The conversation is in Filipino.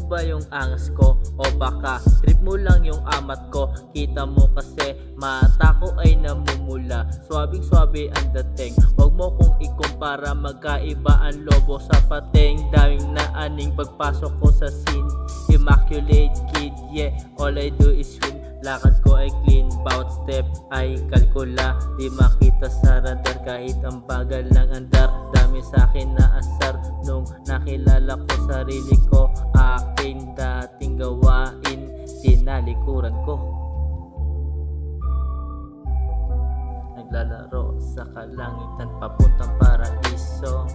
ba yung angas ko? O baka trip mo lang yung amat ko? Kita mo kasi mata ko ay namumula, swabing swabe ang dating. Huwag mo kong ikumpara, magkaiba ang lobo sa pating. Daming naaning pagpasok ko sa scene, immaculate kid, yeah, all I do is win. Lakad ko ay clean, bawat step ay kalkula, di makita sa radar kahit ang bagal ng andar. Dami sa akin na asar nung nakilala ko sarili ko. Aking dating gawain, tinalikuran ko. Naglalaro sa kalangitan papuntang paraiso.